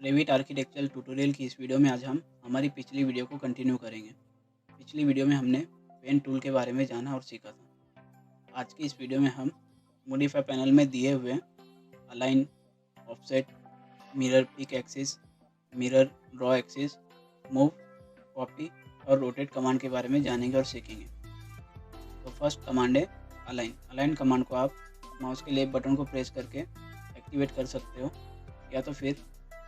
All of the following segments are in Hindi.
रेविट आर्किटेक्चरल ट्यूटोरियल की इस वीडियो में आज हम हमारी पिछली वीडियो को कंटिन्यू करेंगे। पिछली वीडियो में हमने पेन टूल के बारे में जाना और सीखा था। आज की इस वीडियो में हम मॉडिफाई पैनल में दिए हुए align, offset, mirror pick axis, mirror draw axis, move, copy और रोटेट कमांड के बारे में जानेंगे और सीखेंगे। तो फर्स्ट कमांड है अलाइन। अलाइन कमांड को आप माउस के लेफ्ट बटन को प्रेस करके एक्टिवेट कर सकते हो, या तो फिर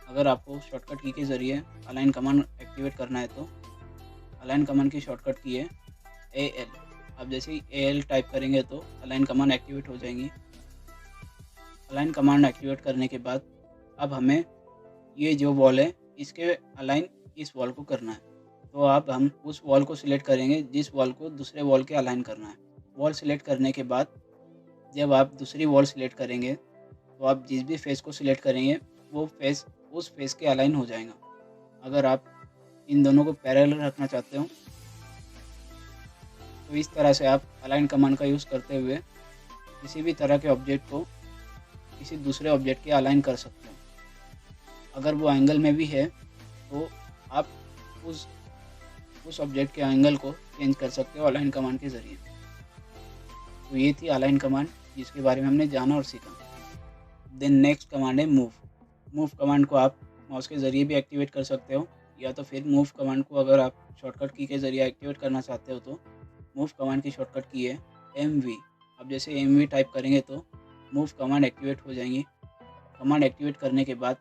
अगर आपको शॉर्टकट की के ज़रिए अलाइन कमांड एक्टिवेट करना है तो अलाइन कमांड की शॉर्टकट की है AL। अब जैसे ही AL टाइप करेंगे तो अलाइन कमांड एक्टिवेट हो जाएंगी। अलाइन कमांड एक्टिवेट करने के बाद अब हमें ये जो वॉल है इसके अलाइन इस वॉल को करना है। तो अब हम उस वॉल को सिलेक्ट करेंगे जिस वॉल को दूसरे वॉल के अलाइन करना है। वॉल सिलेक्ट करने के बाद जब आप दूसरी वॉल सिलेक्ट करेंगे तो आप जिस भी फेस को सिलेक्ट करेंगे वो फेस उस फेस के अलाइन हो जाएगा। अगर आप इन दोनों को पैरेलल रखना चाहते हो तो इस तरह से आप अलाइन कमांड का यूज़ करते हुए किसी भी तरह के ऑब्जेक्ट को किसी दूसरे ऑब्जेक्ट के अलाइन कर सकते हो। अगर वो एंगल में भी है तो आप उस ऑब्जेक्ट के एंगल को चेंज कर सकते हो अलाइन कमांड के ज़रिए। तो ये थी अलाइन कमांड जिसके बारे में हमने जाना और सीखा। देन नेक्स्ट कमांड है मूव। मूव कमांड को आप माउस के ज़रिए भी एक्टिवेट कर सकते हो, या तो फिर मूव कमांड को अगर आप शॉर्टकट की के ज़रिए एक्टिवेट करना चाहते हो तो मूव कमांड की शॉर्टकट की है MV। अब जैसे MV टाइप करेंगे तो मूव कमांड एक्टिवेट हो जाएंगी। कमांड एक्टिवेट करने के बाद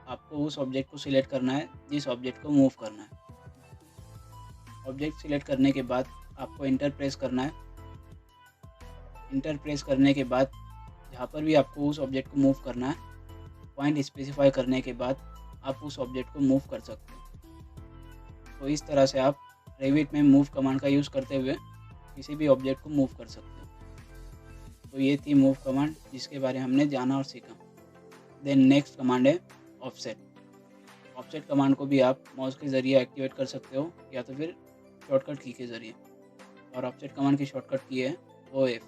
आपको उस ऑब्जेक्ट को सिलेक्ट करना है जिस ऑब्जेक्ट को मूव करना है। ऑब्जेक्ट सिलेक्ट करने के बाद आपको इंटर प्रेस करना है। इंटर प्रेस करने के बाद जहाँ पर भी आपको उस ऑब्जेक्ट को मूव करना है, पॉइंट स्पेसिफाई करने के बाद आप उस ऑब्जेक्ट को मूव कर सकते हो। तो इस तरह से आप रेविट में मूव कमांड का यूज़ करते हुए किसी भी ऑब्जेक्ट को मूव कर सकते हो। तो ये थी मूव कमांड जिसके बारे में हमने जाना और सीखा। देन नेक्स्ट कमांड है ऑफसेट। ऑफसेट कमांड को भी आप माउस के ज़रिए एक्टिवेट कर सकते हो, या तो फिर शॉर्टकट की के ज़रिए। और ऑफसेट कमांड की शॉर्टकट की है OF।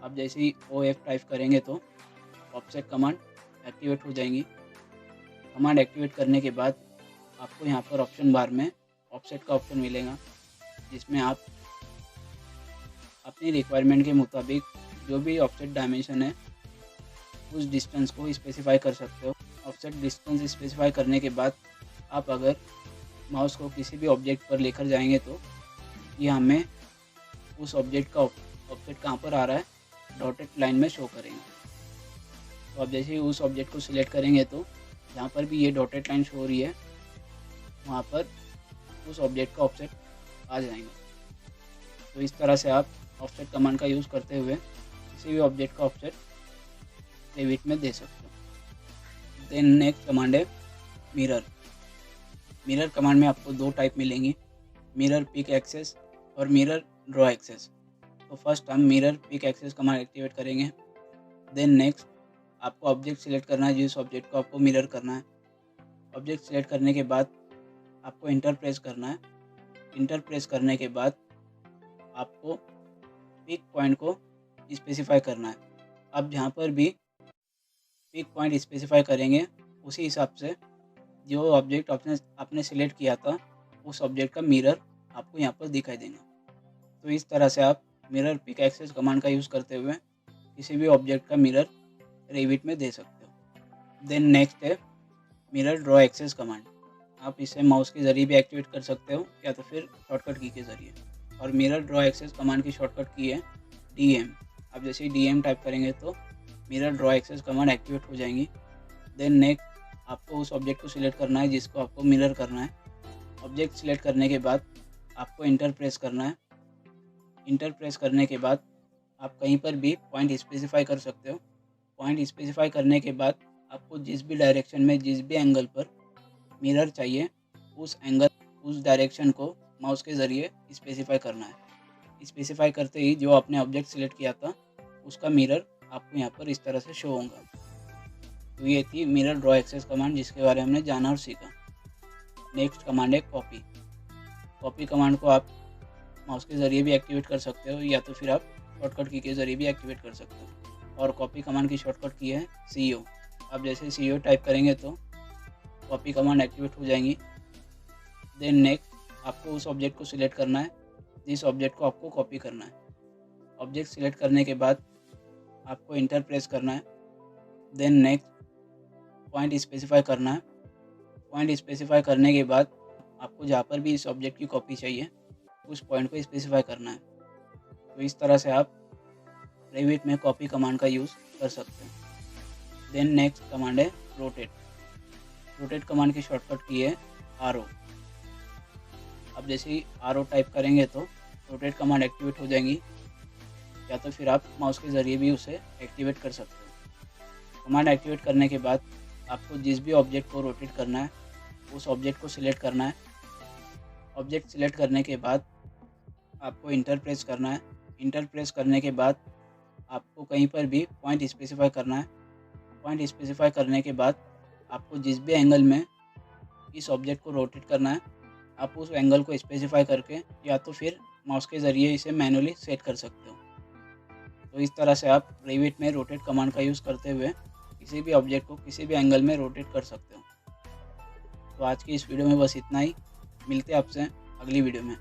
आप जैसे ही OF टाइप करेंगे तो ऑफसेट कमांड एक्टिवेट हो जाएंगी। कमांड एक्टिवेट करने के बाद आपको यहाँ पर ऑप्शन बार में ऑफसेट का ऑप्शन मिलेगा, जिसमें आप अपनी रिक्वायरमेंट के मुताबिक जो भी ऑफसेट डायमेंशन है उस डिस्टेंस को स्पेसिफाई कर सकते हो। ऑफसेट डिस्टेंस स्पेसिफाई करने के बाद आप अगर माउस को किसी भी ऑब्जेक्ट पर लेकर जाएंगे तो ये हमें उस ऑब्जेक्ट का ऑफसेट कहाँ पर आ रहा है डॉटेड लाइन में शो करेंगे। तो आप जैसे ही उस ऑब्जेक्ट को सिलेक्ट करेंगे तो जहाँ पर भी ये डॉटेड लाइन शो हो रही है वहाँ पर उस ऑब्जेक्ट का ऑफसेट आ जाएंगे। तो इस तरह से आप ऑफसेट कमांड का यूज़ करते हुए किसी भी ऑब्जेक्ट का ऑफसेट रेविट में दे सकते हो। देन नेक्स्ट कमांड है मिरर। मिरर कमांड में आपको दो टाइप मिलेंगी, मिरर पिक एक्सेस और मिरर ड्रॉ एक्सेस। तो फर्स्ट हम mirror pick axis command activate करेंगे। देन नेक्स्ट आपको ऑब्जेक्ट सिलेक्ट करना है जिस ऑब्जेक्ट को आपको मिरर करना है। ऑब्जेक्ट सिलेक्ट करने के बाद आपको इंटर प्रेस करना है। इंटर प्रेस करने के बाद आपको पिक पॉइंट को स्पेसिफाई करना है। अब जहाँ पर भी पिक पॉइंट स्पेसिफाई करेंगे उसी हिसाब से जो ऑब्जेक्ट आपने सिलेक्ट किया था उस ऑब्जेक्ट का मिरर आपको यहाँ पर दिखाई देगा। तो इस तरह से आप मिरर पिक एक्सेस कमांड का यूज़ करते हुए किसी भी ऑब्जेक्ट का मिरर रेविट में दे सकते हो। देन नेक्स्ट है मिरर ड्रॉ एक्सेस कमांड। आप इसे माउस के ज़रिए भी एक्टिवेट कर सकते हो, या तो फिर शॉर्टकट की के ज़रिए। और मिरर ड्रॉ एक्सेस कमांड की शॉर्टकट की है DM। अब जैसे ही DM टाइप करेंगे तो mirror draw axis command activate हो जाएंगी। देन नेक्स्ट आपको उस ऑब्जेक्ट को सिलेक्ट करना है जिसको आपको मिरर करना है। ऑब्जेक्ट सिलेक्ट करने के बाद आपको इंटर प्रेस करना है। इंटर प्रेस करने के बाद आप कहीं पर भी पॉइंट स्पेसिफाई कर सकते हो। पॉइंट स्पेसिफाई करने के बाद आपको जिस भी डायरेक्शन में जिस भी एंगल पर मिरर चाहिए उस डायरेक्शन को माउस के ज़रिए स्पेसिफाई करना है। स्पेसिफाई करते ही जो आपने ऑब्जेक्ट सिलेक्ट किया था उसका मिरर आपको यहाँ पर इस तरह से शो होगा। तो ये थी मिरर ड्रॉ एक्सेस कमांड जिसके बारे में हमने जाना और सीखा। नेक्स्ट कमांड है कॉपी। कॉपी कमांड को आप माउस के ज़रिए भी एक्टिवेट कर सकते हो, या तो फिर आप शॉर्टकट की के ज़रिए भी एक्टिवेट कर सकते हो। और कॉपी कमांड की शॉर्टकट की है CO। आप जैसे CO टाइप करेंगे तो कॉपी कमांड एक्टिवेट हो जाएंगी। देन नेक्स्ट आपको उस ऑब्जेक्ट को सिलेक्ट करना है जिस ऑब्जेक्ट को आपको कॉपी करना है। ऑब्जेक्ट सिलेक्ट करने के बाद आपको इंटर प्रेस करना है। देन नेक्स्ट पॉइंट स्पेसिफाई करना है। पॉइंट स्पेसिफाई करने के बाद आपको जहाँ पर भी इस ऑब्जेक्ट की कॉपी चाहिए उस पॉइंट को स्पेसिफाई करना है। तो इस तरह से आप रेविट में कॉपी कमांड का यूज़ कर सकते हैं। देन नेक्स्ट कमांड है रोटेट। रोटेट कमांड की शॉर्टकट की है RO। अब जैसे ही RO टाइप करेंगे तो रोटेट कमांड एक्टिवेट हो जाएंगी, या तो फिर आप माउस के ज़रिए भी उसे एक्टिवेट कर सकते हो। कमांड एक्टिवेट करने के बाद आपको जिस भी ऑब्जेक्ट को रोटेट करना है उस ऑब्जेक्ट को सिलेक्ट करना है। ऑब्जेक्ट सिलेक्ट करने के बाद आपको इंटर प्रेस करना है। इंटर प्रेस करने के बाद आपको कहीं पर भी पॉइंट स्पेसिफाई करना है। पॉइंट स्पेसिफाई करने के बाद आपको जिस भी एंगल में इस ऑब्जेक्ट को रोटेट करना है आप उस एंगल को स्पेसिफाई करके या तो फिर माउस के ज़रिए इसे मैनुअली सेट कर सकते हो। तो इस तरह से आप रेविट में रोटेट कमांड का यूज़ करते हुए किसी भी ऑब्जेक्ट को किसी भी एंगल में रोटेट कर सकते हो। तो आज की इस वीडियो में बस इतना ही। मिलते हैं आपसे अगली वीडियो में।